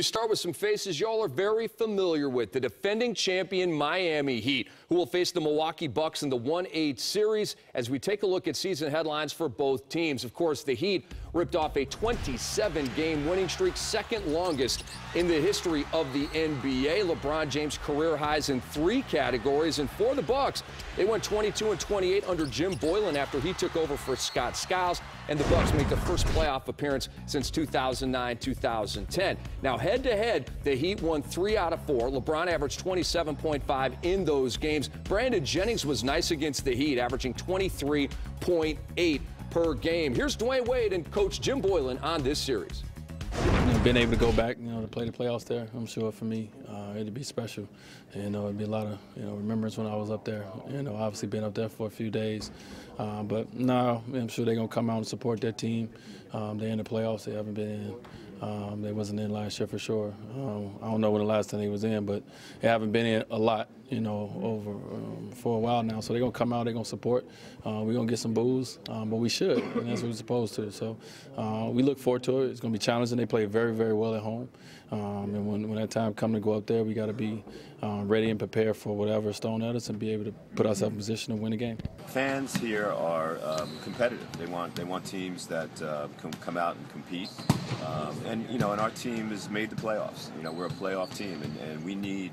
We start with some faces y'all are very familiar with. The defending champion Miami Heat, who will face the Milwaukee Bucks in the 1-8 series as we take a look at season headlines for both teams. Of course, the Heat ripped off a 27-game winning streak, second longest in the history of the NBA. LeBron James career highs in 3 categories. And for the Bucks, they went 22-28 under Jim Boylen after he took over for Scott Skiles. And the Bucks make the first playoff appearance since 2009-2010. Now, head-to-head, the Heat won 3 out of 4. LeBron averaged 27.5 in those games. Brandon Jennings was nice against the Heat, averaging 23.8 per game. Here's Dwayne Wade and Coach Jim Boylen on this series. Being able to go back, to play the playoffs there, I'm sure for me, it'd be special. It'd be a lot of, remembrance when I was up there. Obviously been up there for a few days. But no, I'm sure they're going to come out and support their team. They're in the playoffs. They haven't been in. They wasn't in last year for sure. I don't know when the last time they was in, but they haven't been in a lot, over for a while now. So they're going to come out, they're going to support. We're going to get some boos, but we should, and that's what we're supposed to. So we look forward to it. It's going to be challenging. They play very, very well at home. And when that time comes to go up there, we got to be ready and prepared for whatever's thrown at us and be able to put ourselves in position to win the game. Fans here are competitive. They want teams that can come out and compete. And our team has made the playoffs. We're a playoff team, and we need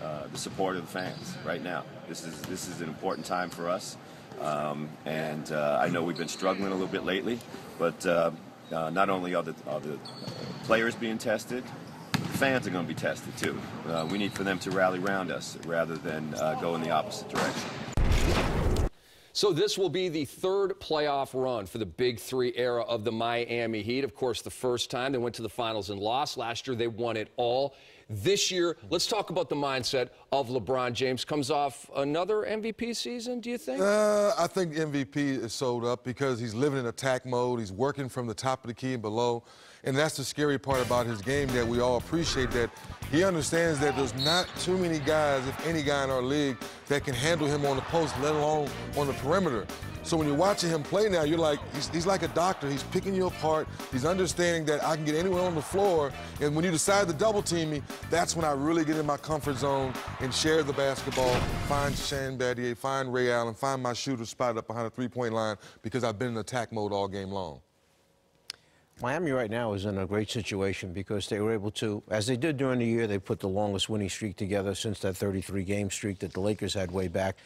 the support of the fans right now. This is an important time for us. And I know we've been struggling a little bit lately, but not only are the players being tested, the fans are going to be tested too. We need for them to rally around us rather than go in the opposite direction. So this will be the 3rd playoff run for the Big Three era of the Miami Heat. Of course, the first time they went to the finals and lost. Last year, they won it all. This year, let's talk about the mindset of LeBron James. Comes off another MVP season, do you think? I think MVP is sold up because he's living in attack mode. He's working from the top of the key and below. And that's the scary part about his game, that we all appreciate, that he understands that there's not too many guys, if any guy in our league, that can handle him on the post, let alone on the perimeter. So when you're watching him play now, you're like, he's like a doctor. He's picking you apart. He's understanding that I can get anyone on the floor. And when you decide to double team me, that's when I really get in my comfort zone and share the basketball, find Shane Battier, find Ray Allen, find my shooter spotted up behind the three-point line, because I've been in attack mode all game long. Miami right now is in a great situation because they were able to, as they did during the year, they put the longest winning streak together since that 33-game streak that the Lakers had way back.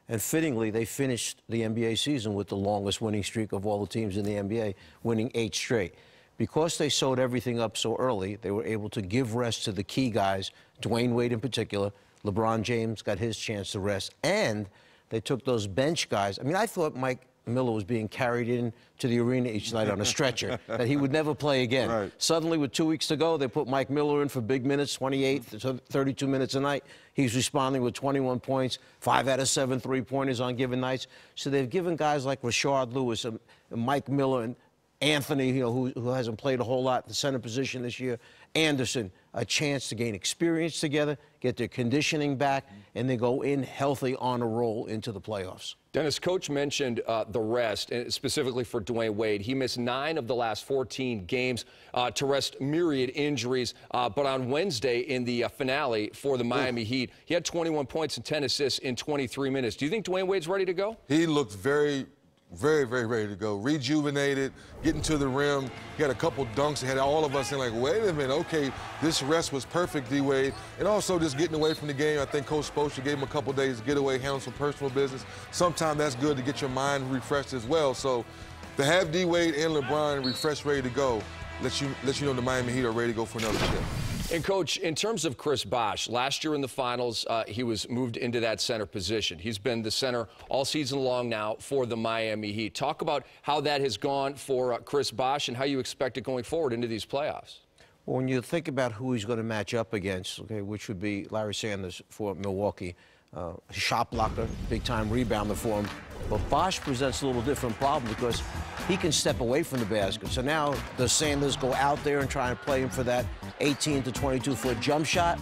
And fittingly, they finished the NBA season with the longest winning streak of all the teams in the NBA, winning 8 straight. Because they sewed everything up so early, they were able to give rest to the key guys, Dwayne Wade in particular. LeBron James got his chance to rest. And they took those bench guys. I mean, I thought Mike Miller was being carried in to the arena each night on a stretcher, that he would never play again. Right. Suddenly, with 2 weeks to go, they put Mike Miller in for big minutes, 28, 32 minutes a night. He's responding with 21 points, 5 out of 7 three-pointers on given nights. So they've given guys like Rashard Lewis and Mike Miller and Anthony, who hasn't played a whole lot in the center position this year, Anderson, a chance to gain experience together, get their conditioning back, and they go in healthy on a roll into the playoffs. Dennis, Coach mentioned the rest, specifically for Dwayne Wade. He missed 9 of the last 14 games to rest myriad injuries. But on Wednesday in the finale for the Miami Heat, he had 21 points and 10 assists in 23 minutes. Do you think Dwayne Wade's ready to go? He looked very, very ready to go. Rejuvenated, getting to the rim. He had a couple dunks that had all of us in like, wait a minute, okay, this rest was perfect, D-Wade. And also just getting away from the game. I think Coach Spoelstra gave him a couple days to get away, handle some personal business. Sometimes that's good to get your mind refreshed as well. So to have D-Wade and LeBron refreshed, ready to go, let you know the Miami Heat are ready to go for another step. And, Coach, in terms of Chris Bosh, last year in the finals, he was moved into that center position. He's been the center all season long now for the Miami Heat. Talk about how that has gone for Chris Bosh and how you expect it going forward into these playoffs. Well, when you think about who he's going to match up against, okay, which would be Larry Sanders for Milwaukee, shot blocker, big-time rebounder for him. But Bosh presents a little different problem because he can step away from the basket. So now does Sanders go out there and try and play him for that 18 to 22-foot jump shot?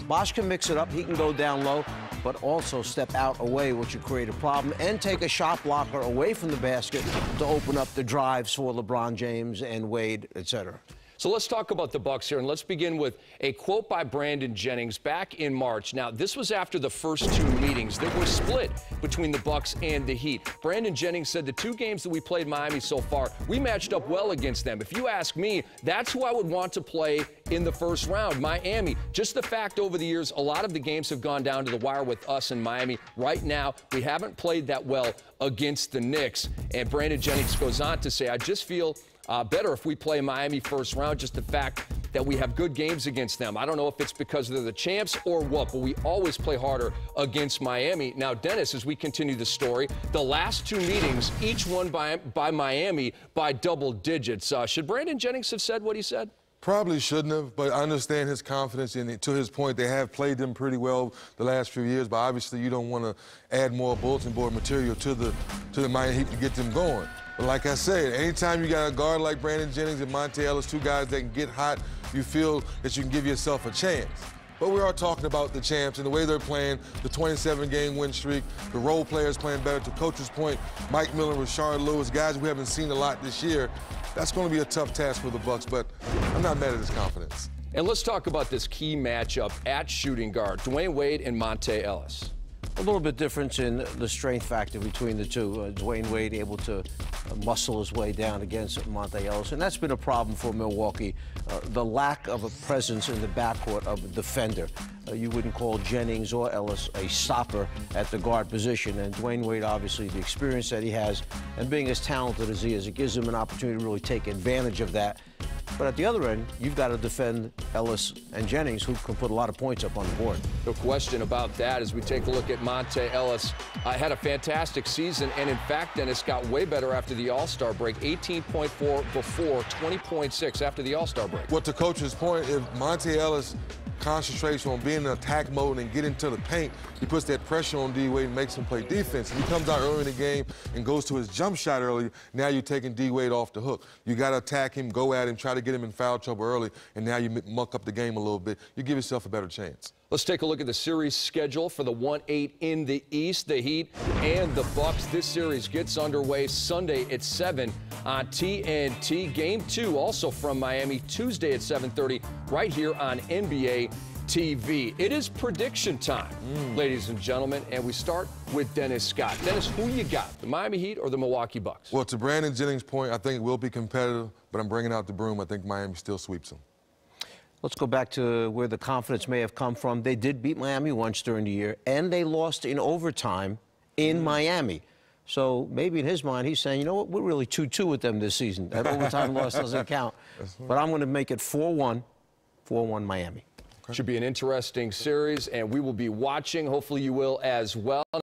Bosh can mix it up. He can go down low, but also step out away, which would create a problem, and take a shot blocker away from the basket to open up the drives for LeBron James and Wade, etc. So let's talk about the Bucks here, and let's begin with a quote by Brandon Jennings back in March. Now, this was after the first two meetings that were split between the Bucks and the Heat. Brandon Jennings said the two games that we played Miami so far, we matched up well against them. If you ask me, that's who I would want to play in the first round, Miami. Just the fact over the years, a lot of the games have gone down to the wire with us in Miami. Right now, we haven't played that well against the Knicks. And Brandon Jennings goes on to say, I just feel better if we play Miami first round, just the fact that we have good games against them. I don't know if it's because they're the champs or what, but we always play harder against Miami. Now, Dennis, as we continue the story, the last two meetings, each won by Miami by double digits. Should Brandon Jennings have said what he said? Probably shouldn't have, but I understand his confidence. And to his point, they have played them pretty well the last few years, but obviously you don't want to add more bulletin board material to the Miami Heat to get them going. But like I said, anytime you got a guard like Brandon Jennings and Monte Ellis, two guys that can get hot, you feel that you can give yourself a chance. But we are talking about the champs and the way they're playing, the 27-game win streak, the role players playing better. To Coach's point, Mike Miller, Rashard Lewis, guys we haven't seen a lot this year. That's going to be a tough task for the Bucks, but I'm not mad at his confidence. And let's talk about this key matchup at shooting guard, Dwayne Wade and Monte Ellis. A little bit difference in the strength factor between the two. Dwayne Wade able to muscle his way down against Monte Ellis, and that's been a problem for Milwaukee. The lack of a presence in the backcourt of a defender. You wouldn't call Jennings or Ellis a stopper at the guard position, and Dwayne Wade, obviously, the experience that he has, and being as talented as he is, it gives him an opportunity to really take advantage of that. But at the other end, you've got to defend Ellis and Jennings, who can put a lot of points up on the board. No question about that. As we take a look at Monte Ellis, had a fantastic season, and in fact, Dennis, got way better after the All-Star break. 18.4 before, 20.6 after the All-Star break. Well, to Coach's point, if Monte Ellis concentrates on being in attack mode and get into the paint, he puts that pressure on D-Wade and makes him play defense. If he comes out early in the game and goes to his jump shot early, now you're taking D-Wade off the hook. You got to attack him, go at him, try to get him in foul trouble early, and now you muck up the game a little bit. You give yourself a better chance. Let's take a look at the series schedule for the 1-8 in the East, the Heat and the Bucks. This series gets underway Sunday at 7 on TNT. Game 2 also from Miami, Tuesday at 7:30 right here on NBATV. It is prediction time, ladies and gentlemen, and we start with Dennis Scott. Dennis, who you got, the Miami Heat or the Milwaukee Bucks? Well, to Brandon Jennings' point, I think it will be competitive, but I'm bringing out the broom. I think Miami still sweeps them. Let's go back to where the confidence may have come from. They did beat Miami once during the year, and they lost in overtime in Miami. So maybe in his mind, he's saying, you know what, we're really 2-2 with them this season. That overtime loss doesn't count. But I'm going to make it 4-1 Miami. Should be an interesting series, and we will be watching. Hopefully you will as well.